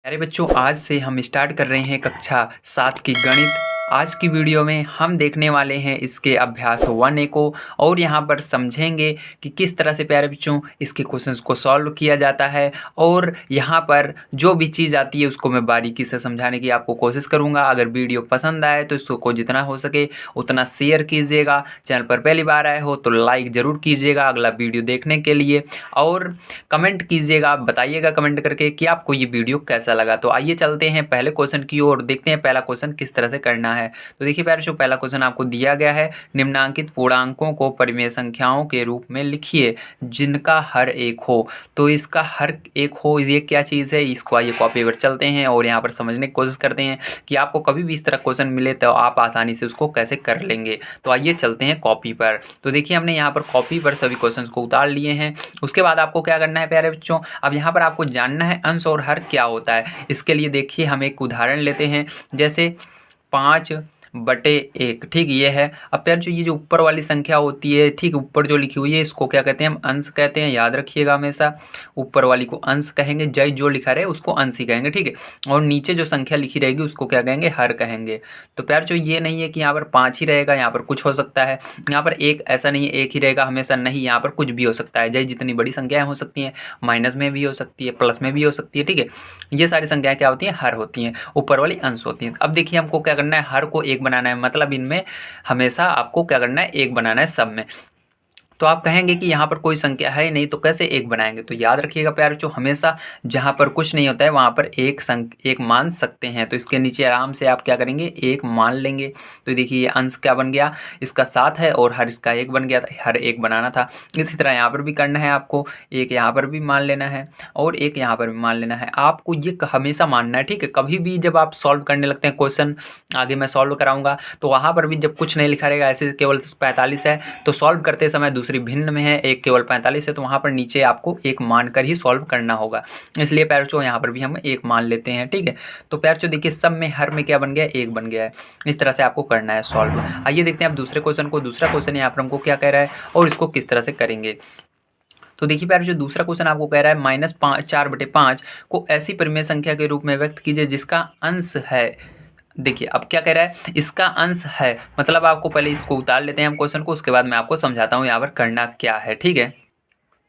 अरे बच्चों, आज से हम स्टार्ट कर रहे हैं कक्षा 7 की गणित। आज की वीडियो में हम देखने वाले हैं इसके अभ्यास 1A को और यहाँ पर समझेंगे कि किस तरह से प्यारे बच्चों इसके क्वेश्चंस को सॉल्व किया जाता है। और यहाँ पर जो भी चीज़ आती है उसको मैं बारीकी से समझाने की आपको कोशिश करूँगा। अगर वीडियो पसंद आए तो इसको जितना हो सके उतना शेयर कीजिएगा। चैनल पर पहली बार आए हो तो लाइक ज़रूर कीजिएगा अगला वीडियो देखने के लिए, और कमेंट कीजिएगा, बताइएगा कमेंट करके कि आपको ये वीडियो कैसा लगा। तो आइए चलते हैं पहले क्वेश्चन की ओर, देखते हैं पहला क्वेश्चन किस तरह से करना है। तो देखिए प्यारे बच्चों, पहला क्वेश्चन आपको दिया गया है, निम्नांकित पूर्णांकों को परिमेय संख्याओं के रूप में लिखिए जिनका हर एक हो। तो इसका हर एक हो ये क्या चीज़ है, इसको आइए कॉपी पर चलते हैं और यहाँ पर समझने की कोशिश करते हैं कि आपको कभी भी इस तरह क्वेश्चन मिले तो आप आसानी से उसको कैसे कर लेंगे। तो आइए चलते हैं कॉपी पर। तो देखिए हमने यहाँ पर कॉपी पर सभी क्वेश्चन को उतार लिए हैं। उसके बाद आपको क्या करना है प्यारे बच्चों, अब यहाँ पर आपको जानना है अंश और हर क्या होता है। इसके लिए देखिए हम एक उदाहरण लेते हैं, जैसे 5/1, ठीक ये है। अब प्यारे जो ये जो ऊपर वाली संख्या होती है, ठीक ऊपर जो लिखी हुई है इसको क्या कहते हैं, हम अंश कहते हैं। याद रखिएगा हमेशा ऊपर वाली को अंश कहेंगे, जय जो लिखा रहे उसको अंश ही कहेंगे, ठीक है। और नीचे जो संख्या लिखी रहेगी उसको क्या कहेंगे, हर कहेंगे। तो प्यारे जो ये नहीं है कि यहाँ पर 5 ही रहेगा, यहाँ पर कुछ हो सकता है। यहाँ पर एक ऐसा नहीं है एक ही रहेगा हमेशा, नहीं, यहाँ पर कुछ भी हो सकता है। जय जितनी बड़ी संख्याएं हो सकती हैं, माइनस में भी हो सकती है, प्लस में भी हो सकती है, ठीक है। ये सारी संख्याएं क्या होती हैं, हर होती हैं, ऊपर वाली अंश होती हैं। अब देखिए हमको क्या करना है, हर को एक बनाना है, मतलब इनमें हमेशा आपको क्या करना है, एक बनाना है सब में। तो आप कहेंगे कि यहाँ पर कोई संख्या है ही नहीं तो कैसे एक बनाएंगे। तो याद रखिएगा प्यारे बच्चों, हमेशा जहाँ पर कुछ नहीं होता है वहाँ पर एक मान सकते हैं। तो इसके नीचे आराम से आप क्या करेंगे, एक मान लेंगे। तो देखिए ये अंश क्या बन गया, इसका 7 है और हर इसका 1 बन गया था, हर एक बनाना था। इसी तरह यहाँ पर भी करना है आपको, एक यहाँ पर भी मान लेना है और एक यहाँ पर भी मान लेना है। आपको ये हमेशा मानना है, ठीक है। कभी भी जब आप सॉल्व करने लगते हैं क्वेश्चन, आगे मैं सॉल्व कराऊंगा, तो वहाँ पर भी जब कुछ नहीं लिखा रहेगा, ऐसे केवल 45 है तो सॉल्व करते समय दूसरी भिन्न में है, एक केवल 45 है तो वहाँ पर नीचे आपको एक मान कर ही सॉल्व करना होगा। इसलिए प्यारे बच्चों यहाँ पर भी हम एक मान लेते हैं, ठीक है। तो प्यारे बच्चों देखिए सब में हर में क्या बन गया, एक बन गया है। इस तरह से आपको करना है सॉल्व। आइए देखते हैं आप दूसरे क्वेश्चन को। दूसरा क्वेश्चन यहाँ पर हमको क्या कह रहा है और इसको किस तरह से करेंगे। तो देखिए प्यारे जो दूसरा क्वेश्चन आपको कह रहा है, -4/5 को ऐसी परिमेय संख्या के रूप में व्यक्त कीजिए जिसका अंश है। देखिए अब क्या कह रहा है, इसका अंश है, मतलब आपको पहले इसको उतार लेते हैं हम क्वेश्चन को, उसके बाद मैं आपको समझाता हूँ यहाँ पर करना क्या है, ठीक है।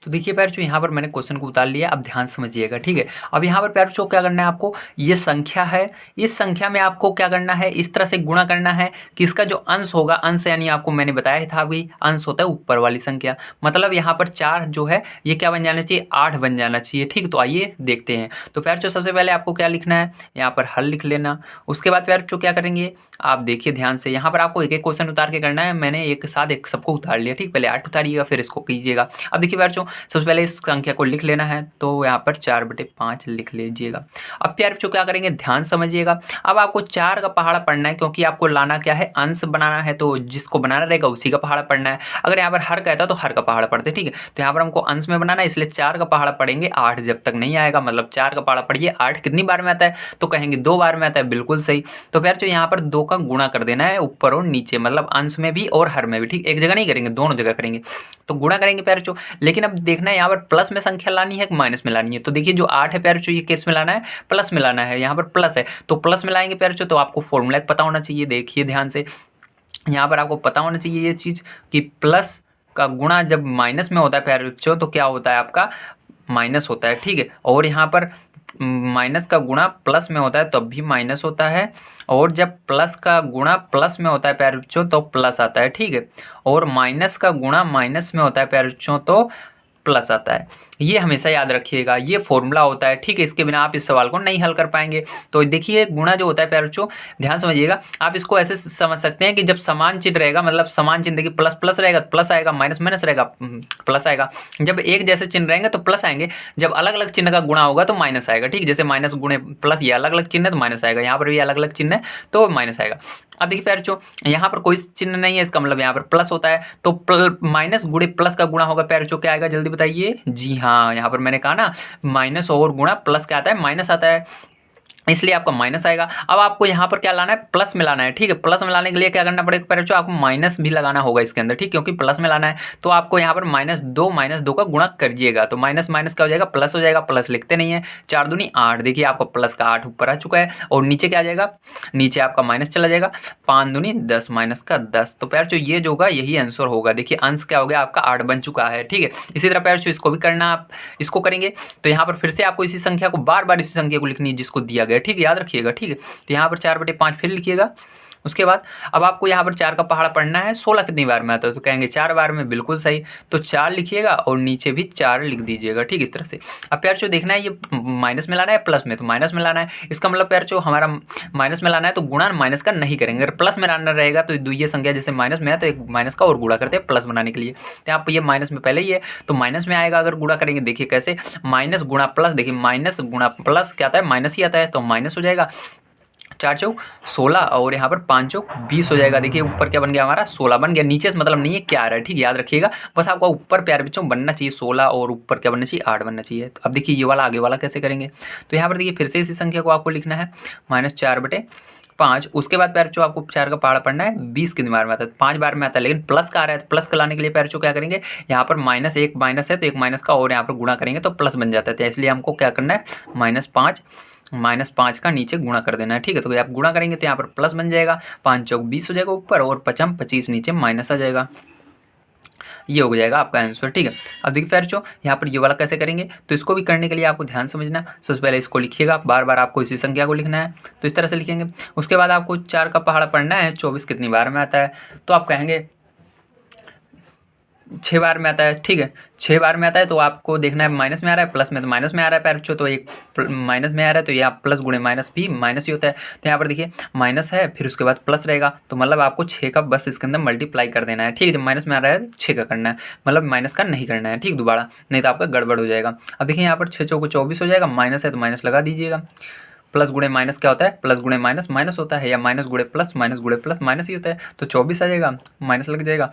तो देखिए प्यारे बच्चों यहाँ पर मैंने क्वेश्चन को उतार लिया, अब ध्यान समझिएगा, ठीक है। अब यहाँ पर प्यारे बच्चों क्या करना है आपको, ये संख्या है, इस संख्या में आपको क्या करना है, इस तरह से गुणा करना है कि इसका जो अंश होगा, अंश यानी आपको मैंने बताया था अभी, अंश होता है ऊपर वाली संख्या। मतलब यहाँ पर 4 जो है ये क्या बन जाना चाहिए, 8 बन जाना चाहिए, ठीक। तो आइए देखते हैं। तो प्यारे बच्चों सबसे पहले आपको क्या लिखना है, यहाँ पर हल लिख लेना। उसके बाद प्यारे बच्चों क्या करेंगे, आप देखिए ध्यान से, यहाँ पर आपको एक एक क्वेश्चन उतार के करना है। मैंने एक साथ एक सबको उतार लिया, ठीक। पहले 8 उतारिएगा फिर इसको कीजिएगा। अब देखिए प्यारे बच्चों सबसे पहले इस संख्या को लिख लेना है, तो यहाँ पर 4/5 लिख लीजिएगा। अब प्यारे बच्चों क्या करेंगे, ध्यान समझिएगा। अब आपको 4 का पहाड़ा पढ़ना है, क्योंकि आपको लाना क्या है, अंश बनाना है, तो जिसको बनाना रहेगा उसी का पहाड़ा पढ़ना है। अगर यहाँ पर हर कहता तो हर का पहाड़ा पढ़ते, ठीक है। तो यहाँ पर हमको अंश में बनाना है, इसलिए 4 का पहाड़ा पढ़ेंगे, 8 जब तक नहीं आएगा, मतलब 4 का पहाड़ा पढ़िए। 8 कितनी बार में आता है, तो कहेंगे 2 बार में आता है, बिल्कुल सही। तो प्यारे बच्चों यहाँ पर 2 का गुणा कर देना है ऊपर और नीचे, मतलब अंश में भी और हर में भी, ठीक। एक जगह नहीं करेंगे, दोनों जगह करेंगे। तो गुणा करेंगे प्यारे बच्चों, लेकिन अब देखना है यहाँ पर प्लस में संख्या लानी है कि माइनस में लानी है। तो देखिए जो 8 है प्यारे बच्चों, ये किस में लाना है, प्लस में लाना है। यहाँ पर प्लस है तो प्लस में लाएंगे प्यारे बच्चों। तो आपको फॉर्मूला पता होना चाहिए, देखिए ध्यान से, यहाँ पर आपको पता होना चाहिए ये चीज़ कि प्लस का गुणा जब माइनस में होता है प्यारे बच्चों तो क्या होता है, आपका माइनस होता है, ठीक है। और यहाँ पर माइनस का गुणा प्लस में होता है तब भी माइनस होता है, और जब प्लस का गुणा प्लस में होता है प्यारे बच्चों तो प्लस आता है, ठीक है। और माइनस का गुणा माइनस में होता है प्यारे बच्चों तो प्लस आता है। ये हमेशा याद रखिएगा, ये फॉर्मूला होता है, ठीक है। इसके बिना आप इस सवाल को नहीं हल कर पाएंगे। तो देखिए गुणा जो होता है प्यारे बच्चों, ध्यान समझिएगा। आप इसको ऐसे समझ सकते हैं कि जब समान चिन्ह रहेगा, मतलब समान चिन्ह देखिए, प्लस प्लस रहेगा तो प्लस आएगा, माइनस माइनस रहेगा प्लस आएगा। जब एक जैसे चिन्ह रहेंगे तो प्लस आएंगे, जब अलग अलग चिन्ह का गुणा होगा तो माइनस आएगा, ठीक। जैसे माइनस गुणे प्लस, ये अलग अलग चिन्ह है तो माइनस आएगा, यहाँ पर भी अलग अलग चिन्ह है तो माइनस आएगा। अब देखिए प्यारे बच्चों यहाँ पर कोई चिन्ह नहीं है, इसका मतलब यहाँ पर प्लस होता है, तो माइनस गुणे प्लस का गुणा होगा प्यारे बच्चों, क्या आएगा जल्दी बताइए। जी हाँ, यहाँ पर मैंने कहा ना, माइनस और गुणा प्लस क्या आता है, माइनस आता है। इसलिए आपका माइनस आएगा। अब आपको यहाँ पर क्या लाना है, प्लस में लाना है, ठीक है। प्लस में लाने के लिए क्या करना पड़ेगा बच्चों, आपको माइनस भी लगाना होगा इसके अंदर, ठीक, क्योंकि प्लस में लाना है। तो आपको यहाँ पर -2 का गुणा करिएगा, तो माइनस माइनस क्या हो जाएगा, प्लस हो जाएगा। प्लस लिखते नहीं है, 4 दूनी 8, देखिए आपका प्लस का 8 ऊपर आ चुका है, और नीचे क्या आ जाएगा, नीचे आपका माइनस चला जाएगा, 5 दूनी 10 माइनस का 10। तो प्यार ये जो होगा यही आंसर होगा। देखिए अंश क्या हो गया आपका 8 बन चुका है, ठीक है। इसी तरह प्यार इसको भी करना, आप इसको करेंगे तो यहाँ पर फिर से आपको इसी संख्या को बार बार इसी संख्या को लिखनी है जिसको दिया गया, ठीक है, याद रखिएगा, ठीक है। तो यहाँ पर 4/5 फिर लिखिएगा। उसके बाद अब आपको यहाँ पर 4 का पहाड़ा पढ़ना है, 16 कितनी बार में आता है, तो कहेंगे 4 बार में, बिल्कुल सही। तो 4 लिखिएगा और नीचे भी 4 लिख दीजिएगा, ठीक, इस तरह से। अब प्यार देखना है ये माइनस में लाना है प्लस में, तो माइनस में लाना है। इसका मतलब प्यार हमारा माइनस में लाना है तो गुणा माइनस का नहीं करेंगे। अगर प्लस में लाना रहेगा तो द्वितीय संख्या जैसे माइनस में है तो एक माइनस का और गुणा करते हैं प्लस बनाने के लिए। तो आप ये माइनस में पहले ही है तो माइनस में आएगा अगर गुणा करेंगे। देखिए कैसे, माइनस गुणा प्लस, देखिए माइनस गुणा प्लस क्या आता है, माइनस ही आता है, तो माइनस हो जाएगा। 4 चौक 16 और यहाँ पर 5 चौक 20 हो जाएगा। देखिए ऊपर क्या बन गया हमारा, 16 बन गया। नीचे से मतलब नहीं है क्या आ रहा है, ठीक, याद रखिएगा। बस आपका ऊपर प्यारे बच्चों बनना चाहिए 16 और ऊपर क्या बनना चाहिए, 8 बनना चाहिए। तो अब देखिए ये वाला आगे वाला कैसे करेंगे, तो यहाँ पर देखिए फिर से इसी संख्या को आपको लिखना है -4/5। उसके बाद प्यारे बच्चों आपको 4 का पहाड़ा पढ़ना है, 20 कितनी बार में आता है, 5 बार में आता है, लेकिन प्लस का आ रहा है। तो प्लस का लाने के लिए प्यारे बच्चों क्या करेंगे, यहाँ पर -1 माइनस है तो एक माइनस का और यहाँ पर गुणा करेंगे तो प्लस बन जाता है। तो इसलिए हमको क्या करना है, -5 का नीचे गुणा कर देना है, ठीक है। तो आप गुणा करेंगे तो यहाँ पर प्लस बन जाएगा, 5 चौक 20 हो जाएगा ऊपर और 5 25 नीचे माइनस आ जाएगा। ये हो जाएगा आपका आंसर, ठीक है। अब देखिए प्यारे बच्चों यहाँ पर ये वाला कैसे करेंगे, तो इसको भी करने के लिए आपको ध्यान समझना। सबसे पहले इसको लिखिएगा, बार बार आपको इसी संख्या को लिखना है, तो इस तरह से लिखेंगे। उसके बाद आपको 4 का पहाड़ा पढ़ना है, 24 कितनी बार में आता है, तो आप कहेंगे 6 बार में आता है, ठीक है। 6 बार में आता है तो आपको देखना है माइनस में आ रहा है प्लस में, तो माइनस में आ रहा है प्यारे बच्चों, तो एक माइनस में आ रहा है तो यहाँ प्लस गुणे माइनस भी माइनस ही होता है। तो यहाँ पर देखिए माइनस है फिर उसके बाद प्लस रहेगा, तो मतलब आपको 6 का बस इसके अंदर मल्टीप्लाई कर देना है, ठीक है। जब माइनस में आ रहा है 6 का करना है, मतलब माइनस का नहीं करना है, ठीक, दोबारा, नहीं तो आपका गड़बड़ हो जाएगा। अब देखिए यहाँ पर 6 चौको 24 हो जाएगा, माइनस है तो माइनस लगा दीजिएगा। प्लस गुणे माइनस क्या होता है, प्लस गुणे माइनस माइनस होता है, या माइनस गुणे प्लस माइनस ही होता है। तो 24 आ जाएगा, माइनस लग जाएगा,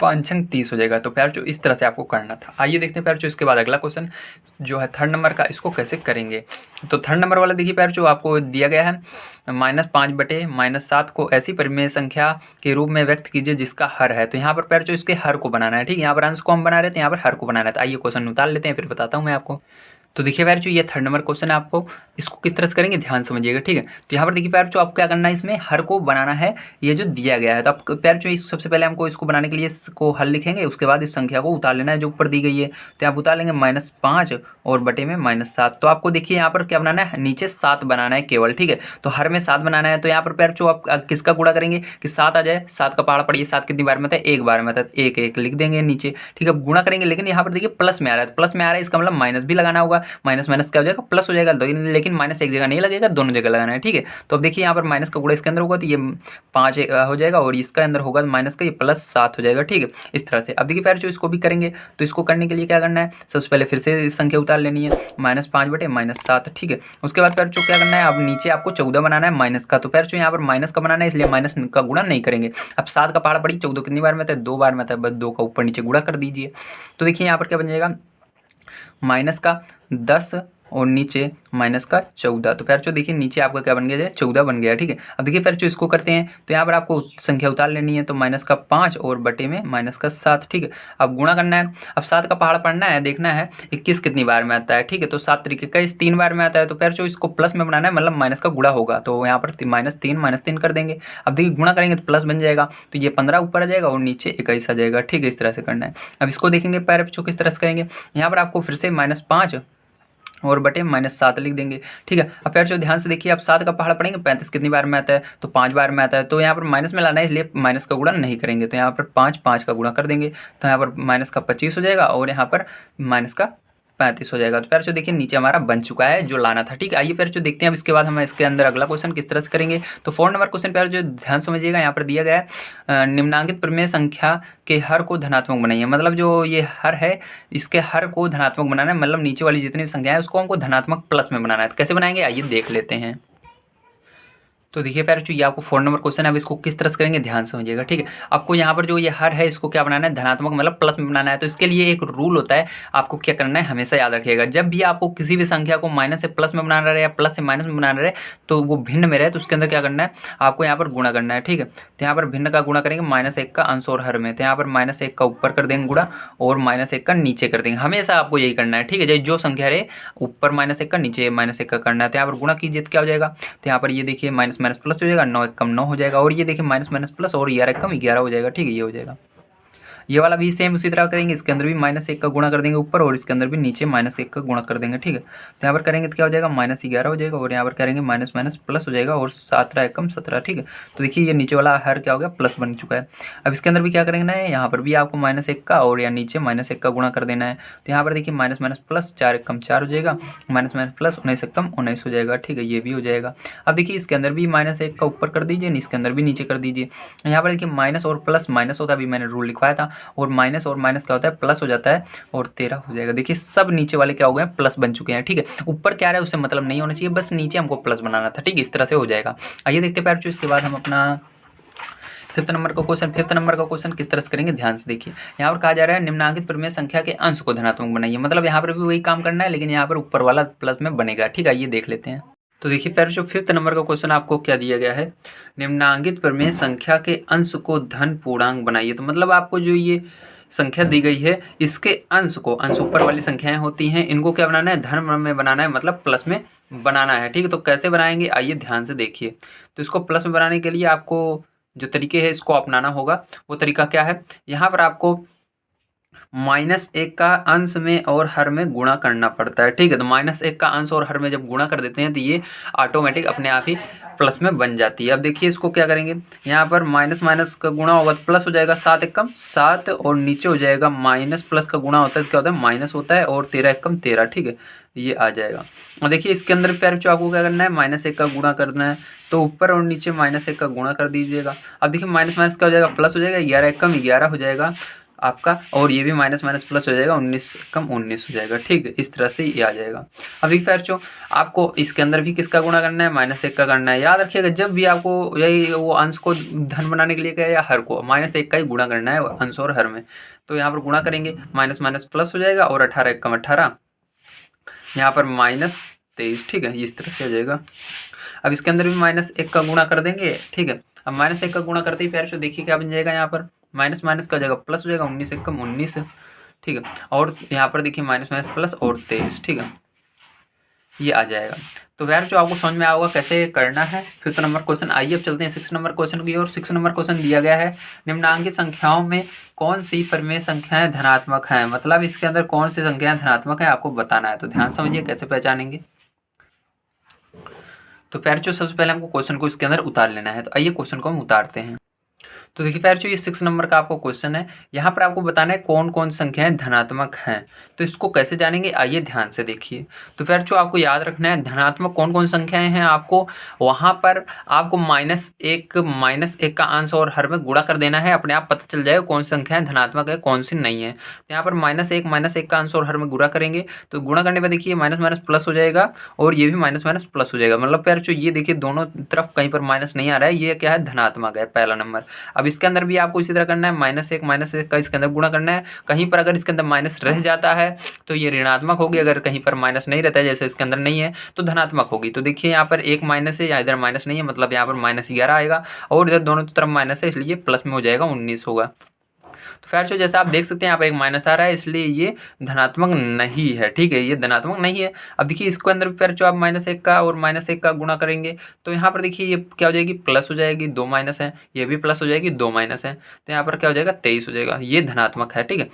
5 छंग 30 हो जाएगा। तो प्यार जो इस तरह से आपको करना था। आइए देखते हैं प्यार जो इसके बाद अगला क्वेश्चन जो है 3rd नंबर का, इसको कैसे करेंगे। तो 3rd नंबर वाला देखिए प्यार जो आपको दिया गया है, -5/-7 को ऐसी परिमेय संख्या के रूप में व्यक्त कीजिए जिसका हर है। तो यहाँ पर प्यार जो इसके हर को बनाना है, ठीक है। यहाँ पर अंश को हम बना रहे थे, यहाँ पर हर को बनाना है। तो आइए क्वेश्चन उतार लेते हैं फिर बताता हूँ मैं आपको। तो देखिए प्यार जो ये 3rd नंबर क्वेश्चन है, आपको इसको किस तरह से करेंगे ध्यान समझिएगा, ठीक है। तो यहाँ पर देखिए प्यार जो आपको क्या करना है, इसमें हर को बनाना है, ये जो दिया गया है। तो आप प्यार जो इस सबसे पहले हमको इसको बनाने के लिए इसको हल लिखेंगे, उसके बाद इस संख्या को उतार लेना है जो ऊपर दी गई है। तो आप उतार लेंगे -5 और बटे में -7। तो आपको देखिए यहाँ पर क्या बनाना है, नीचे 7 बनाना है केवल, ठीक है। तो हर में 7 बनाना है। तो यहाँ पर प्यार जो आप किसका गुणा करेंगे कि 7 आ जाए, 7 का पहाड़ा पढ़िए, 7 कितनी बार में था, एक बार में था, 1 लिख देंगे नीचे, ठीक है। गुणा करेंगे, लेकिन यहाँ पर देखिए प्लस में आ रहा है, प्लस में आ रहा है इसका मतलब माइनस भी लगाना होगा, माइनस माइनस क्या हो जाएगा, प्लस हो जाएगा। लेकिन माइनस एक जगह नहीं लगेगा, दोनों जगह लगाना है, ठीक है। तो अब देखिए यहाँ पर माइनस का गुणा इसके अंदर होगा तो ये 5 हो जाएगा, और इसका अंदर होगा माइनस का, ये +7 हो जाएगा, ठीक है, इस तरह से। अब देखिए प्यार जो इसको भी करेंगे, तो इसको करने के लिए क्या करना है, सबसे पहले फिर से संख्या उतार लेनी है, -5/-7, ठीक है। उसके बाद प्यार जो क्या करना है, अब नीचे आपको 14 बनाना है माइनस का। तो प्यार जो यहाँ पर माइनस का बनाना है, इसलिए माइनस का गुणा नहीं करेंगे। अब 7 का पहाड़ा पड़ी, 14 कितनी बार में था, 2 बार में था, बस 2 का ऊपर नीचे गुणा कर दीजिए। तो देखिए यहाँ पर क्या बन जाएगा, माइनस का 10 और नीचे माइनस का 14। तो प्यार जो देखिए नीचे आपका क्या बन गया, 14 बन गया, ठीक है। अब देखिए प्यार जो इसको करते हैं, तो यहाँ पर आपको संख्या उतार लेनी है, तो -5 और बटे में -7, ठीक है। अब गुणा करना है, अब 7 का पहाड़ा पढ़ना है, देखना है 21 कितनी बार में आता है, ठीक है। तो 7 तरीके का 3 बार में आता है। तो प्यार जो इसको प्लस में बनाना है, मतलब माइनस का गुणा होगा, तो यहाँ पर -3 कर देंगे। अब देखिए गुणा करेंगे तो प्लस बन जाएगा, तो ये 15 ऊपर आ जाएगा और नीचे 21 आ जाएगा, ठीक है, इस तरह से करना है। अब इसको देखेंगे प्यार बच्चों किस तरह से करेंगे, यहाँ पर आपको फिर से -5 और बटे -7 लिख देंगे, ठीक है। अब प्यार जो ध्यान से देखिए, आप 7 का पहाड़ा पढ़ेंगे, 35 कितनी बार में आता है, तो 5 बार में आता है। तो यहाँ पर माइनस में लाना है, इसलिए माइनस का गुणा नहीं करेंगे। तो यहाँ पर 5 का गुणा कर देंगे, तो यहाँ पर माइनस का 25 हो जाएगा और यहाँ पर माइनस का 35 हो जाएगा। तो प्यार जो देखिए नीचे हमारा बन चुका है जो लाना था, ठीक है। आइए प्यार जो देखते हैं अब इसके बाद हम इसके अंदर अगला क्वेश्चन किस तरह से करेंगे। तो 4 नंबर क्वेश्चन प्यार जो ध्यान समझिएगा, यहाँ पर दिया गया है निम्नांकित परिमेय संख्या के हर को धनात्मक बनाइए। मतलब जो ये हर है, इसके हर को धनात्मक बनाना है, मतलब नीचे वाली जितनी संख्या है उसको हमको धनात्मक प्लस में बनाना है। तो कैसे बनाएंगे आइए देख लेते हैं। तो देखिए प्यारे बच्चों, ये आपको 4 नंबर क्वेश्चन है। अब इसको किस तरह से करेंगे ध्यान से समझिएगा, ठीक है। आपको यहाँ पर जो ये हर है इसको क्या बनाना है, धनात्मक मतलब प्लस में बनाना है। तो इसके लिए एक रूल होता है, आपको क्या करना है हमेशा याद रखिएगा। जब भी आपको किसी भी संख्या को माइनस से प्लस में बनाना रहे या प्लस से माइनस में बनाना रहे, तो वो भिन्न में रहे, तो उसके अंदर क्या करना है, आपको यहाँ पर गुणा करना है, ठीक है। तो यहाँ पर भिन्न का गुणा करेंगे -1 का अंश और हर में। तो यहाँ पर -1 का ऊपर कर देंगे गुणा और -1 का नीचे कर देंगे। हमेशा आपको यही करना है, ठीक है। जो संख्या रहे ऊपर -1 का नीचे -1 का करना है। तो यहाँ पर गुणा कीजिए तो क्या हो जाएगा, तो यहाँ पर ये देखिए माइनस माइनस प्लस हो जाएगा, 9 एकम 9 हो जाएगा, और ये देखिए माइनस माइनस प्लस और 11 एकम 11 हो जाएगा, ठीक है। ये हो जाएगा। ये वाला भी सेम उसी तरह करेंगे, इसके अंदर भी -1 का गुणा कर देंगे ऊपर, और इसके अंदर भी नीचे -1 का गुणा कर देंगे, ठीक है। तो यहाँ पर करेंगे तो क्या हो जाएगा, -11 हो जाएगा, और यहाँ पर करेंगे माइनस माइनस प्लस हो जाएगा, और 17 एकम 17, ठीक है। तो देखिए ये नीचे वाला हर क्या हो गया, प्लस बन चुका है। अब इसके अंदर भी क्या करेंगे ना, यहाँ पर भी आपको -1 का और या नीचे -1 का गुणा कर देना है। तो यहाँ पर देखिए माइनस माइनस प्लस 4 एकम 4 हो जाएगा, माइनस माइनस प्लस 19 एकम 19 हो जाएगा, ठीक है। ये भी हो जाएगा। अब देखिए इसके अंदर भी -1 का ऊपर कर दीजिए, इसके अंदर भी नीचे कर दीजिए। यहाँ पर देखिए माइनस और प्लस माइनस होता है, अभी मैंने रूल लिखवाया था, और माइनस और माइनस क्या होता है, प्लस हो जाता है, और 13 हो जाएगा। देखिए सब नीचे वाले क्या हो गए, प्लस बन चुके हैं, ठीक है। ऊपर क्या रहा है उससे मतलब नहीं होना चाहिए, बस नीचे हमको प्लस बनाना था, ठीक है। इस तरह से हो जाएगा। आइए देखते हैं बच्चों, इसके बाद हम अपना फिफ्थ नंबर का क्वेश्चन किस तरह से करेंगे, ध्यान से देखिए। यहाँ पर कहा जा रहा है निम्नांकित परिमेय संख्या के अंश को धनात्मक बनाइए। मतलब यहाँ पर भी वही काम करना है, लेकिन यहाँ पर ऊपर वाला प्लस में बनेगा, ठीक है। ये देख लेते हैं। तो देखिए फिर जो फिफ्थ नंबर का क्वेश्चन आपको क्या दिया गया है, निम्नांकित परिमेय संख्या के अंश को धन पूर्णांक बनाइए। तो मतलब आपको जो ये संख्या दी गई है, इसके अंश को, अंश ऊपर वाली संख्याएं होती हैं, इनको क्या बनाना है, धन में बनाना है, मतलब प्लस में बनाना है, ठीक है। तो कैसे बनाएंगे, आइए ध्यान से देखिए। तो इसको प्लस में बनाने के लिए आपको जो तरीके है इसको अपनाना होगा। वो तरीका क्या है, यहाँ पर आपको -1 का अंश में और हर में गुणा करना पड़ता है, ठीक है। तो -1 का अंश और हर में जब गुणा कर देते हैं तो ये ऑटोमेटिक अपने आप ही प्लस में बन जाती है। अब देखिए इसको क्या करेंगे, यहाँ पर माइनस माइनस का गुणा होगा तो प्लस हो जाएगा, 7 एकम 7, और नीचे हो जाएगा माइनस प्लस का गुणा होता है तो क्या होता है, माइनस होता है, और 13 एकम 13, ठीक है। ये आ जाएगा। और देखिए इसके अंदर फिर जो आपको क्या करना है, -1 का गुणा करना है, तो ऊपर और नीचे -1 का गुणा कर दीजिएगा। अब देखिए माइनस माइनस क्या हो जाएगा, प्लस हो जाएगा, 11 एकम 11 हो जाएगा आपका, और ये भी माइनस माइनस प्लस हो जाएगा, 19 कम 19 हो जाएगा, ठीक है। इस तरह से ये आ जाएगा। अभी फिर जो आपको इसके अंदर भी किसका गुणा करना है, -1 का करना है। याद रखिएगा जब भी आपको यही वो अंश को धन बनाने के लिए कहे या हर को, -1 का ही गुणा करना है अंश और हर में। तो यहाँ पर गुणा करेंगे, माइनस माइनस प्लस हो जाएगा, और 18 एकम 18, यहाँ पर -23, ठीक है। इस तरह से आ जाएगा। अब इसके अंदर भी -1 का गुणा कर देंगे, ठीक है। अब -1 का गुणा करते ही प्यारे जो देखिए क्या बन जाएगा, यहाँ पर माइनस माइनस का हो जाएगा प्लस हो जाएगा, 19 एकम 19, ठीक है। और यहाँ पर देखिए माइनस माइनस प्लस और 23, ठीक है। ये आ जाएगा। तो यार जो आपको समझ में आएगा कैसे करना है फिफ्थ नंबर क्वेश्चन। आइए अब चलते हैं 6 नंबर क्वेश्चन की ओर। 6 नंबर क्वेश्चन दिया गया है, निम्नांकित संख्याओं में कौन सी परिमेय संख्याएं धनात्मक हैं। मतलब इसके अंदर कौन सी संख्याएं धनात्मक है आपको बताना है। तो ध्यान समझिए कैसे पहचानेंगे। तो प्यारे जो सबसे पहले हमको क्वेश्चन को इसके अंदर उतार लेना है। तो आइए क्वेश्चन को हम उतारते हैं। तो देखिए प्यारे जो ये 6 नंबर का आपको क्वेश्चन है, यहाँ पर आपको बताना है कौन कौन संख्याएं धनात्मक हैं। तो इसको कैसे जानेंगे, आइए ध्यान से देखिए। तो फिर जो आपको याद रखना है धनात्मक कौन कौन संख्याएं हैं, आपको वहाँ पर आपको -1 का अंश और हर में गुणा कर देना है, अपने आप पता चल जाएगा कौन सी संख्याएं धनात्मक है कौन सी नहीं है। तो यहाँ पर -1 का अंश और हर में गुणा करेंगे, तो गुणा करने पर देखिए माइनस माइनस प्लस हो जाएगा, और ये भी माइनस माइनस प्लस हो जाएगा। मतलब प्यारे जो ये देखिए दोनों तरफ कहीं पर माइनस नहीं आ रहा है, ये क्या है, धनात्मक है पहला नंबर। अब इसके अंदर भी आपको इसी तरह करना है, -1 का इसके अंदर गुणा करना है। कहीं पर अगर इसके अंदर माइनस रह जाता है तो ये ऋणात्मक होगी, अगर कहीं पर माइनस नहीं रहता है जैसे इसके अंदर नहीं है तो धनात्मक होगी। तो देखिए यहाँ पर एक माइनस है या इधर माइनस नहीं है, मतलब यहाँ पर -11 आएगा, और इधर दोनों तरफ माइनस है इसलिए प्लस में हो जाएगा, 19 होगा। तो फिर जो जैसा आप देख सकते हैं यहाँ पर एक माइनस आ रहा है, इसलिए ये धनात्मक नहीं है, ठीक है। ये धनात्मक नहीं है। अब देखिए इसके अंदर फिर जो आप -1 का और -1 का गुणा करेंगे, तो यहाँ पर देखिए ये क्या हो जाएगी, प्लस हो जाएगी, 2 माइनस है, ये भी प्लस हो जाएगी, 2 माइनस है, तो यहाँ पर क्या हो जाएगा, 23 हो जाएगा। ये धनात्मक है, ठीक है।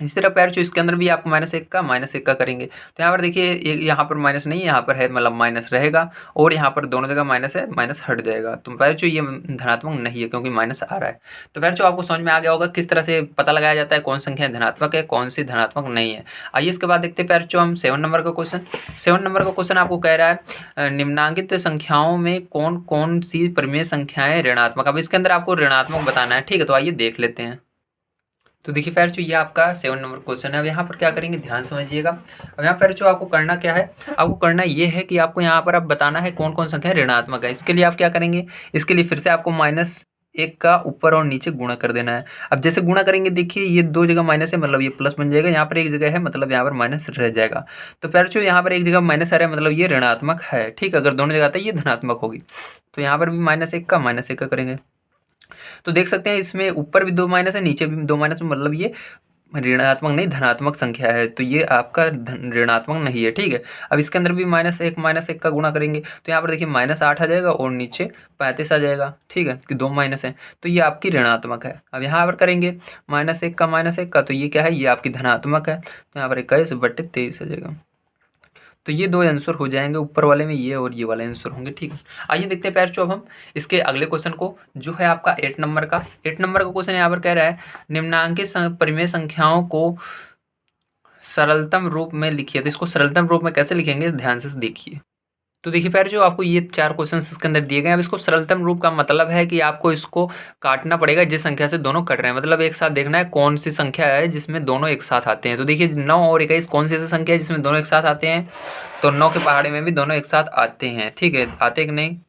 इसी तरह पैर जो इसके अंदर भी आप -1 का करेंगे, तो यहाँ पर देखिए यहाँ पर माइनस नहीं है, यहाँ पर है, मतलब माइनस रहेगा, और यहाँ पर दोनों जगह माइनस है, माइनस हट जाएगा। तो पैर जो ये धनात्मक नहीं है क्योंकि माइनस आ रहा है। तो पैर जो आपको समझ में आ गया होगा किस तरह से पता लगाया जाता है कौन संख्या धनात्मक है कौन सी धनात्मक नहीं है। आइए इसके बाद देखते हैं पैर जो हम 7 नंबर का क्वेश्चन। 7 नंबर का क्वेश्चन आपको कह रहा है निम्नांकित संख्याओं में कौन कौन सी परिमेय संख्याएं ऋणात्मक। अब इसके अंदर आपको ऋणात्मक बताना है, ठीक है। तो आइए देख लेते हैं। तो देखिए प्यारे बच्चों, ये आपका 7 नंबर क्वेश्चन है। अब यहाँ पर क्या करेंगे, ध्यान समझिएगा। अब यहाँ प्यारे बच्चों आपको करना क्या है, आपको करना ये है कि आपको यहाँ पर अब बताना है कौन कौन संख्या ऋणात्मक है। इसके लिए आप क्या करेंगे, इसके लिए फिर से आपको -1 का ऊपर और नीचे गुणा कर देना है। अब जैसे गुणा करेंगे, देखिए ये 2 जगह माइनस है, मतलब ये प्लस बन जाएगा। यहाँ पर एक जगह है, मतलब यहाँ पर माइनस रह जाएगा। तो प्यारे बच्चों यहाँ पर एक जगह माइनस आ रहा है, मतलब ये ऋणात्मक है, ठीक है। अगर दोनों जगह आता है ये धनात्मक होगी। तो यहाँ पर भी -1 का करेंगे। तो देख सकते हैं इसमें ऊपर भी 2 माइनस है, नीचे भी 2 माइनस, मतलब ये ऋणात्मक नहीं धनात्मक संख्या है। तो ये आपका ऋणात्मक नहीं है, ठीक है। अब इसके अंदर भी -1 का गुणा करेंगे, तो यहाँ पर देखिए -8 आ जाएगा और नीचे 35 आ जाएगा, ठीक है, कि 2 माइनस है, तो ये आपकी ऋणात्मक है। अब यहाँ पर करेंगे -1 का, तो ये क्या है, ये आपकी धनात्मक है। तो यहाँ पर 21/23 आ जाएगा। तो ये 2 आंसर हो जाएंगे, ऊपर वाले में ये और ये वाले आंसर होंगे, ठीक है। आइए देखते हैं प्यारे, अब हम इसके अगले क्वेश्चन को, जो है आपका 8 नंबर का क्वेश्चन यहाँ पर कह रहा है, निम्नांकित परिमेय संख्याओं को सरलतम रूप में लिखिए। तो इसको सरलतम रूप में कैसे लिखेंगे, ध्यान से देखिए। तो देखिए प्यारे, जो आपको ये 4 क्वेश्चन इसके अंदर दिए गए हैं। अब इसको सरलतम रूप का मतलब है कि आपको इसको काटना पड़ेगा जिस संख्या से दोनों कट रहे हैं, मतलब एक साथ देखना है कौन सी संख्या है जिसमें दोनों एक साथ आते हैं। तो देखिए 9 और 21 कौन सी ऐसी संख्या है जिसमें दोनों एक साथ आते हैं, तो 9 के पहाड़े में भी दोनों एक साथ आते हैं, ठीक है। आते कि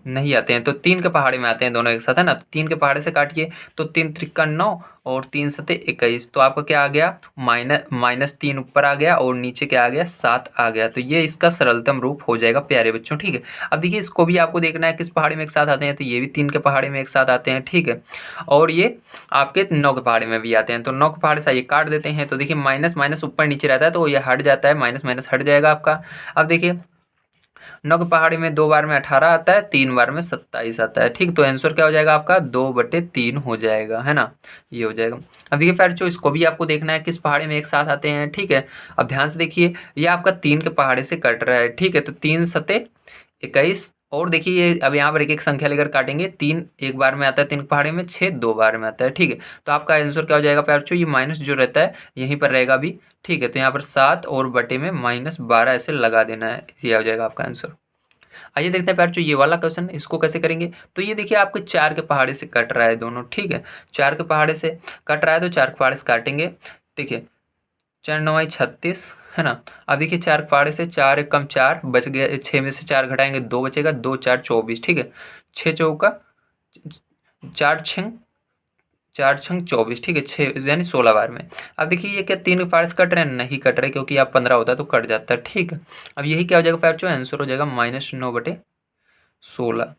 नहीं आते हैं, तो 3 के पहाड़े में आते हैं दोनों एक साथ, है ना। तो 3 के पहाड़े से काटिए, तो 3 त्रिका 9 और 3 सते 21, तो आपका क्या आ गया, -3 ऊपर आ गया और नीचे क्या आ गया, 7 आ गया। तो ये इसका सरलतम रूप हो जाएगा प्यारे बच्चों, ठीक है। अब देखिए इसको भी आपको देखना है किस पहाड़े में एक साथ आते हैं, तो ये भी 3 के पहाड़े में एक साथ आते हैं, ठीक है। और ये आपके 9 के पहाड़े में भी आते हैं, तो 9 के पहाड़े से ये काट देते हैं। तो देखिए माइनस माइनस ऊपर नीचे रहता है, तो ये हट जाता है, माइनस माइनस हट जाएगा आपका। अब देखिए 9 की पहाड़ी में 2 बार में 18 आता है, 3 बार में 27 आता है, ठीक। तो आंसर क्या हो जाएगा आपका, 2/3 हो जाएगा, है ना, ये हो जाएगा। अब देखिए फिर जो इसको भी आपको देखना है किस पहाड़ी में एक साथ आते हैं, ठीक है। अब ध्यान से देखिए, ये आपका 3 के पहाड़े से कट रहा है, ठीक है। तो 3 सते 21, और देखिए ये अब यहाँ पर एक एक संख्या लेकर काटेंगे। 3 एक बार में आता है 3 के पहाड़े में, 6 2 बार में आता है, ठीक है। तो आपका आंसर क्या हो जाएगा प्यार बच्चों, ये माइनस जो रहता है यहीं पर रहेगा अभी, ठीक है। तो यहाँ पर 7 और बटे में -12 ऐसे लगा देना है, ये हो जाएगा आपका आंसर। आइए देखते हैं प्यार जो ये वाला क्वेश्चन, इसको कैसे करेंगे। तो ये देखिए आपके 4 के पहाड़े से कट रहा है दोनों, ठीक है। 4 के पहाड़े से कट रहा है, तो 4 के पहाड़े से काटेंगे। देखिए 4 9 36, है ना। अब देखिए 4 के पहाड़े से 4 एक कम 4 बच गया, 6 में से 4 घटाएंगे 2 बचेगा, 2 4 24, ठीक है। 6 चौका 4 छंग 24, ठीक है। 6 यानी 16 बार में। अब देखिए ये क्या 3 के पहाड़े से कट रहे हैं, नहीं कट रहे, क्योंकि आप 15 होता है तो कट जाता है, ठीक है। अब यही क्या हो जाएगा प्यार, आंसर हो जाएगा -9/16।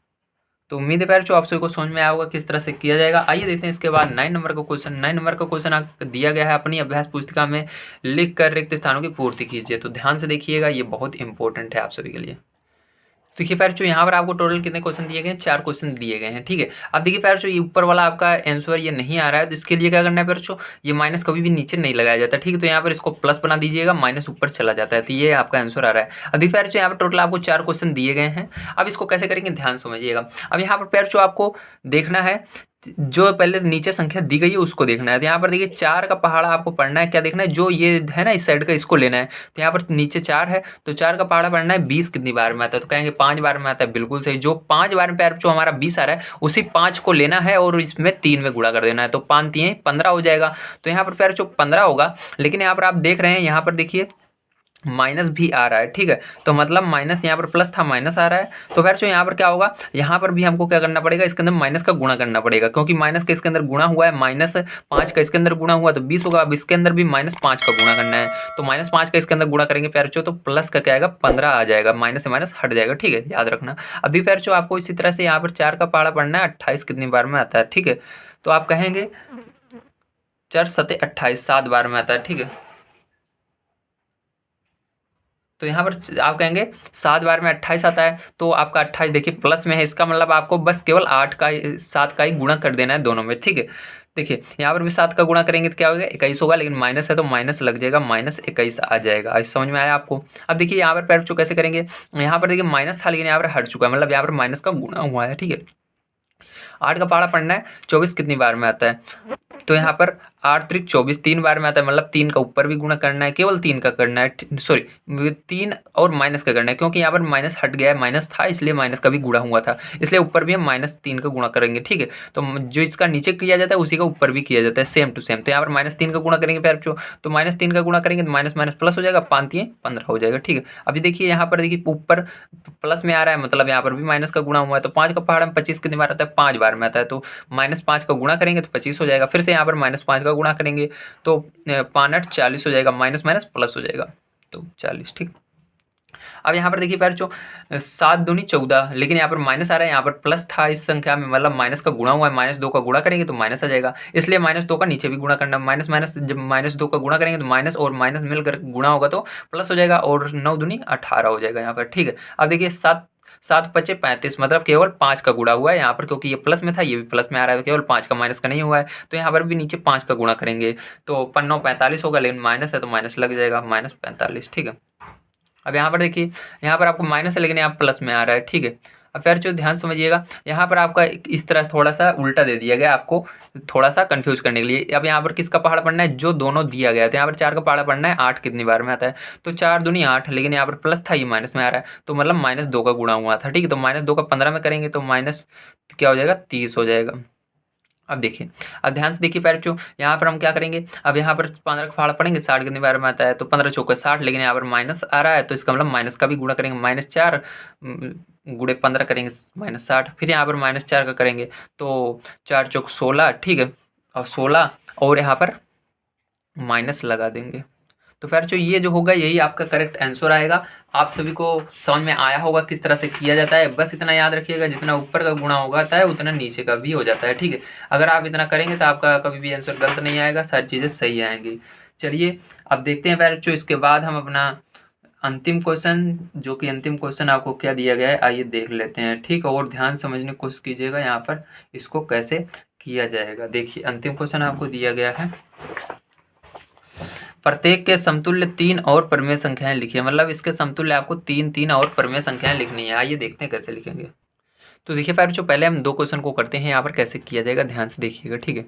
तो उम्मीद है प्यार आप सभी को समझ में आया होगा किस तरह से किया जाएगा। आइए देखते हैं इसके बाद 9 नंबर का क्वेश्चन। 9 नंबर का क्वेश्चन आपको दिया गया है, अपनी अभ्यास पुस्तिका में लिख कर रिक्त स्थानों की पूर्ति कीजिए। तो ध्यान से देखिएगा, ये बहुत इंपॉर्टेंट है आप सभी के लिए। देखिए प्यार यहाँ पर आपको टोटल कितने क्वेश्चन दिए गए हैं, 4 क्वेश्चन दिए गए हैं, ठीक है। अब देखिए प्यार ये ऊपर वाला आपका आंसर ये नहीं आ रहा है, तो इसके लिए क्या करना है प्यार, ये माइनस कभी भी नीचे नहीं लगाया जाता, ठीक है। तो यहाँ पर इसको प्लस बना दीजिएगा, माइनस ऊपर चला जाता है, तो ये आपका आंसर आ रहा है। अब देखिए प्यार यहाँ पर टोटल आपको 4 क्वेश्चन दिए गए हैं। अब इसको कैसे करेंगे, ध्यान समझिएगा। अब यहाँ पर प्यार आपको देखना है, जो पहले नीचे संख्या दी गई है उसको देखना है। तो यहाँ पर देखिए 4 का पहाड़ा आपको पढ़ना है, क्या देखना है, जो ये है ना इस साइड का, इसको लेना है। तो यहाँ पर नीचे 4 है, तो 4 का पहाड़ा पढ़ना है, 20 कितनी बार में आता है, तो कहेंगे 5 बार में आता है, बिल्कुल सही। जो 5 बार में प्यार जो हमारा 20 आ रहा है, उसी 5 को लेना है और इसमें 3 में गुणा कर देना है, तो 5 3 15 हो जाएगा। तो यहाँ पर प्यार जो 15 होगा, लेकिन यहाँ पर आप देख रहे हैं, यहाँ पर देखिए माइनस भी आ रहा है, ठीक है। तो मतलब माइनस यहाँ पर प्लस था, माइनस आ रहा है। तो फिर जो यहाँ पर क्या होगा, यहाँ पर भी हमको क्या करना पड़ेगा, इसके अंदर माइनस का गुणा करना पड़ेगा, क्योंकि माइनस का इसके अंदर गुणा हुआ है, -5 का इसके अंदर गुणा हुआ तो 20 होगा। अब इसके अंदर भी -5 का गुणा करना है, तो -5 का इसके अंदर गुणा करेंगे प्यार तो प्लस का क्या आएगा, 15 आ जाएगा, माइनस से माइनस हट जाएगा, ठीक है, याद रखना। अभी प्यार आपको इसी तरह से यहाँ पर 4 का पहाड़ा पढ़ना है, 28 कितनी बार में आता है, ठीक है। तो आप कहेंगे 4 सते 28 7 बार में आता है, ठीक है। तो यहाँ पर आप कहेंगे 7 बार में 28 आता है, तो आपका 28 देखिए प्लस में है, इसका मतलब आपको बस केवल 7 का ही गुणा कर देना है दोनों में, ठीक है। देखिए यहाँ पर भी 7 का गुणा करेंगे तो क्या होगा, 21 होगा, लेकिन माइनस है तो माइनस लग जाएगा, -21 आ जाएगा। आज समझ में आया आपको। अब देखिए यहाँ पर पैर कैसे करेंगे, यहाँ पर देखिए माइनस था लेकिन यहाँ पर हट चुका है, मतलब यहाँ पर माइनस का गुणा हुआ है, ठीक है। 8 का पहाड़ा पढ़ना है, 24 कितनी बार में आता है, तो यहाँ पर 8 त्रिक 24, 3 बार में आता है, मतलब 3 का ऊपर भी गुणा करना है, केवल 3 का करना है, सॉरी 3 और माइनस का करना है, क्योंकि यहाँ पर माइनस हट गया है, माइनस था इसलिए माइनस का भी गुणा हुआ था, इसलिए ऊपर भी हम -3 का गुणा करेंगे। ठीक है, तो जो इसका नीचे किया जाता है उसी का ऊपर भी किया जाता है, सेम टू सेम। तो यहाँ पर -3 का गुणा करेंगे फिर तो -3 का गुणा करेंगे तो माइनस माइनस प्लस हो जाएगा, 5 3 15 हो जाएगा। ठीक है, अभी देखिए यहाँ पर देखिए ऊपर प्लस में आ रहा है, मतलब यहाँ पर भी माइनस का गुणा हुआ है, तो 5 का पहाड़ में 25 कितनी बार आता है, 5 बार में आता है, तो -5 का गुणा करेंगे तो 25 हो जाएगा। फिर से यहाँ पर -5 का गुणा करेंगे तो 5 8 40 हो जाएगा, माइनस माइनस प्लस हो जाएगा, तो 40। ठीक, अब यहाँ पर देखिए पैर जो 7 दूनी 14, लेकिन यहाँ पर माइनस आ रहा है, यहाँ पर प्लस था इस संख्या में, मतलब माइनस का गुणा हुआ है, -2 का गुणा करेंगे तो माइनस आ जाएगा, इसलिए -2 का नीचे भी गुणा करना, माइनस माइनस जब -2 का गुणा करेंगे तो माइनस और माइनस मिलकर गुणा होगा तो प्लस हो जाएगा, और 9 दूनी 18 हो जाएगा यहाँ पर। ठीक है, अब देखिए 7 7 5 35, मतलब केवल 5 का गुणा हुआ है यहाँ पर, क्योंकि ये प्लस में था ये भी प्लस में आ रहा है, केवल 5 का, माइनस का नहीं हुआ है, तो यहाँ पर भी नीचे 5 का गुणा करेंगे तो 5 45 होगा, लेकिन माइनस है तो माइनस लग जाएगा, -45। ठीक है, अब यहाँ पर देखिए, यहाँ पर आपको माइनस है लेकिन यहाँ प्लस में आ रहा है। ठीक है, अब फिर जो ध्यान समझिएगा, यहाँ पर आपका इस तरह थोड़ा सा उल्टा दे दिया गया आपको, थोड़ा सा कंफ्यूज करने के लिए। अब यहाँ पर किसका पहाड़ पढ़ना है, जो दोनों दिया गया है, तो यहाँ पर 4 का पहाड़ पढ़ना है, 8 कितनी बार में आता है, तो 4 दूनी 8, लेकिन यहाँ पर प्लस था ये माइनस में आ रहा है, तो मतलब -2 का गुणा हुआ था। ठीक है, तो -2 का 15 में करेंगे तो माइनस क्या हो जाएगा, 30 हो जाएगा। अब देखिए, अब ध्यान से देखिए पैरचो, यहाँ पर हम क्या करेंगे, अब यहाँ पर 15 का फाड़ा पड़ेंगे, 60 कितनी बार में आता है, तो 15 चौके 60, लेकिन यहाँ पर माइनस आ रहा है तो इसका मतलब माइनस का भी गुणा करेंगे, -4 गुणे 15 करेंगे -60, फिर यहाँ पर -4 का करेंगे तो 4 चौक 16। ठीक है, और 16 और यहाँ पर माइनस लगा देंगे, तो फिर जो ये जो होगा यही आपका करेक्ट आंसर आएगा। आप सभी को समझ में आया होगा किस तरह से किया जाता है। बस इतना याद रखिएगा, जितना ऊपर का गुणा हो जाता है उतना नीचे का भी हो जाता है। ठीक है, अगर आप इतना करेंगे तो आपका कभी भी आंसर गलत नहीं आएगा, सारी चीज़ें सही आएंगी। चलिए अब देखते हैं बच्चों, इसके बाद हम अपना अंतिम क्वेश्चन, जो कि अंतिम क्वेश्चन आपको क्या दिया गया है आइए देख लेते हैं। ठीक, और ध्यान समझने की कोशिश कीजिएगा यहाँ पर इसको कैसे किया जाएगा। देखिए अंतिम क्वेश्चन आपको दिया गया है, प्रत्येक के समतुल्य 3 और परिमेय संख्याएं लिखिए, मतलब इसके समतुल्य आपको 3 और परिमेय संख्याएं लिखनी है। आइए देखते हैं कैसे लिखेंगे। तो देखिए प्यारे, जो पहले हम 2 क्वेश्चन को करते हैं यहाँ पर कैसे किया जाएगा, ध्यान से देखिएगा। ठीक है,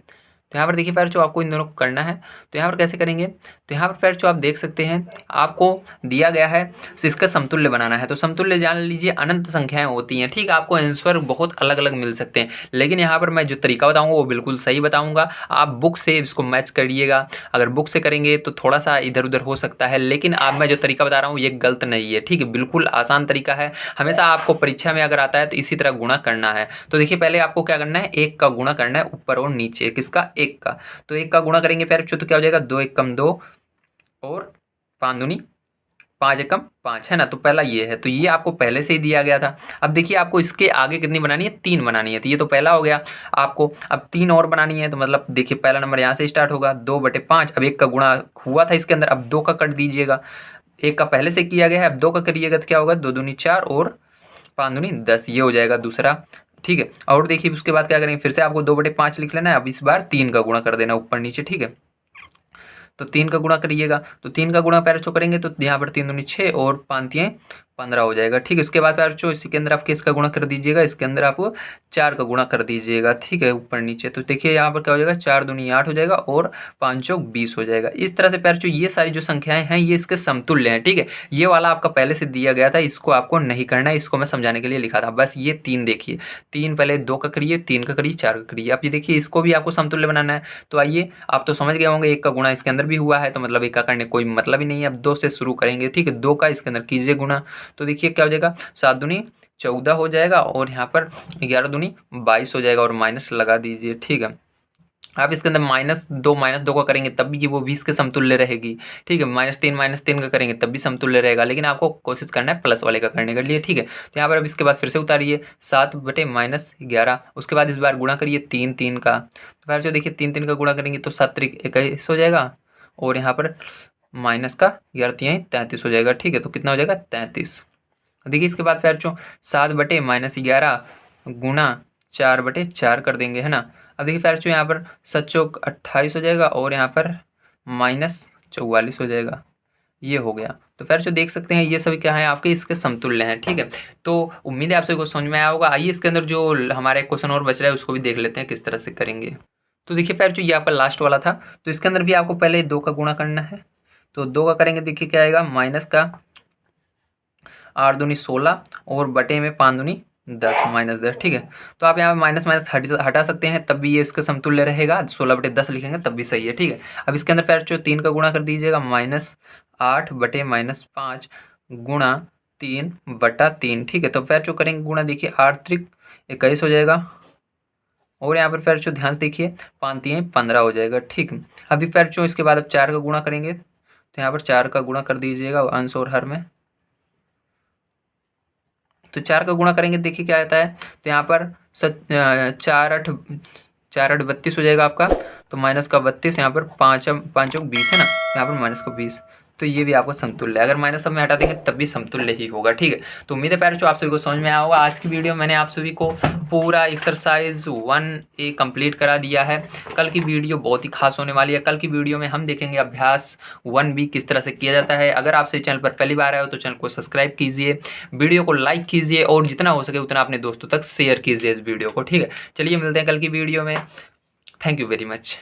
तो यहाँ पर देखिए प्यारे, जो आपको इन दोनों को करना है, तो यहाँ पर कैसे करेंगे, तो यहाँ पर प्यारे जो आप देख सकते हैं आपको दिया गया है इसका समतुल्य बनाना है। तो समतुल्य जान लीजिए अनंत संख्याएं होती हैं। ठीक, आपको आंसर बहुत अलग अलग मिल सकते हैं, लेकिन यहाँ पर मैं जो तरीका बताऊँगा वो बिल्कुल सही बताऊँगा। आप बुक से इसको मैच करिएगा, अगर बुक से करेंगे तो थोड़ा सा इधर उधर हो सकता है, लेकिन आप मैं जो तरीका बता रहा हूँ ये गलत नहीं है। ठीक है, बिल्कुल आसान तरीका है, हमेशा आपको परीक्षा में अगर आता है तो इसी तरह गुणा करना है। तो देखिए पहले आपको क्या करना है, 1 का गुणा करना है ऊपर और नीचे, किसका, 1 का। तो 1 का गुणा करेंगे फिर तो क्या हो जाएगा, 2 1 2 और 5 दूनी 5 1 5 है ना, तो पहला ये है, तो ये आपको पहले से ही दिया गया था। अब देखिए आपको इसके आगे कितनी बनानी है, 3 बनानी है, तो ये तो पहला हो गया। आपको अब 3 और बनानी है, तो मतलब देखिए पहला नंबर यहाँ से स्टार्ट होगा, 2/5। अब 1 का गुणा हुआ था इसके अंदर, अब 2 का कर दीजिएगा, 1 का पहले से किया गया है, अब 2 का करिएगा तो क्या होगा, 2 दूनी 4 और 5 दूनी 10, ये हो जाएगा दूसरा। ठीक है, और देखिए उसके बाद क्या करेंगे, फिर से आपको 2/5 लिख लेना है, अब इस बार 3 का गुणा कर देना ऊपर नीचे। ठीक है, तो 3 का गुणा करिएगा, तो 3 का गुणा पैर चो करेंगे तो यहाँ पर 3 दूनी 6 और 5 तियाँ 15 हो जाएगा। ठीक है, इसके बाद पैर चो इसी के अंदर आप किसका गुणा कर दीजिएगा, इसके अंदर आप 4 का गुणा कर दीजिएगा। ठीक है, ऊपर नीचे, तो देखिए यहाँ पर क्या हो जाएगा, 4 दूनी 8 हो जाएगा और 5 चौक 20 हो जाएगा। इस तरह से पैर चो ये सारी जो संख्याएं हैं ये इसके समतुल्य हैं। ठीक है, ये वाला आपका पहले से दिया गया था, इसको आपको नहीं करना है, इसको मैं समझाने के लिए लिखा था। बस ये 3 देखिए, 3 पहले 2 का करिए, 3 का करिए, 4 का करिए। आप ये देखिए इसको भी आपको समतुल्य बनाना है, तो आइए आप तो समझ गए होंगे 1 का गुणा इसके अंदर भी हुआ है, तो मतलब 1 का करने कोई मतलब ही नहीं है। अब 2 से शुरू करेंगे। ठीक है, 2 का इसके अंदर कीजिए गुणा, तो देखिए क्या हो जाएगा, 7 दूनी 14 हो जाएगा और यहाँ पर 11 दूनी 22 हो जाएगा और माइनस लगा दीजिए। ठीक है, आप इसके अंदर -2 का करेंगे तब भी वो 20 के समतुल्य रहेगी। ठीक है, -3 का करेंगे तब भी समतुल्य रहेगा, लेकिन आपको कोशिश करना है प्लस वाले का करने के लिए। ठीक है, तो यहाँ पर अब इसके बाद फिर से उतारिए 7/-11, उसके बाद इस बार गुणा करिए 3 का, तो फिर जो देखिए 3 का गुणा करेंगे तो 7 त्रिक 21 हो जाएगा और यहाँ पर माइनस का 11 33 हो जाएगा। ठीक है, तो कितना हो जाएगा, 33। देखिए इसके बाद फिर जो 7/-11 गुणा 4/4 कर देंगे, है ना। अब देखिए फिर जो यहाँ पर 7 चौक 28 हो जाएगा और यहाँ पर -44 हो जाएगा, ये हो गया। तो फिर जो देख सकते हैं ये सभी क्या है आपके इसके समतुल्य हैं। ठीक है, तो उम्मीद है आप सभी को समझ में आया होगा। आइए इसके अंदर जो हमारे क्वेश्चन और बच रहा है उसको भी देख लेते हैं किस तरह से करेंगे। तो देखिए प्यार जो ये आपका लास्ट वाला था, तो इसके अंदर भी आपको पहले 2 का गुणा करना है। तो 2 का करेंगे, देखिए क्या आएगा, माइनस का 8 दूनी 16 और बटे में 5 दूनी 10, माइनस 10, ठीक है। तो आप यहाँ माइनस माइनस हटा सकते हैं, तब भी ये इसका समतुल्य रहेगा। 16 बटे 10 लिखेंगे तब भी सही है, ठीक है। अब इसके अंदर फिर जो 3 का गुणा कर दीजिएगा, -8 बटे -5 गुणा 3 बटा 3, ठीक है। तो फिर जो करेंगे गुणा, देखिए 8 त्रिक 21 हो जाएगा, और यहाँ पर फिर जो ध्यान से देखिए 5 3 15 हो जाएगा, ठीक है। अभी फिर जो इसके बाद अब 4 का गुणा करेंगे, तो यहाँ पर 4 का गुणा कर दीजिएगा अंश और हर में। तो 4 का गुणा करेंगे, देखिए क्या आता है, तो यहाँ पर 4 8 32 हो जाएगा आपका। तो माइनस का 32, यहाँ पर 5 5 20 है ना, यहाँ पर माइनस का 20। तो ये भी आपको समतुल्य है, अगर माइनस सब में हटा देंगे तब भी समतुल्य ही होगा, ठीक है। तो उम्मीद है प्यारे जो आप सभी को समझ में आया होगा। आज की वीडियो मैंने आप सभी को पूरा एक्सरसाइज 1A कंप्लीट करा दिया है। कल की वीडियो बहुत ही खास होने वाली है। कल की वीडियो में हम देखेंगे अभ्यास 1B किस तरह से किया जाता है। अगर आप इस चैनल पर पहली बार आए हो तो चैनल को सब्सक्राइब कीजिए, वीडियो को लाइक कीजिए और जितना हो सके उतना अपने दोस्तों तक शेयर कीजिए इस वीडियो को, ठीक है। चलिए मिलते हैं कल की वीडियो में। Thank you very much.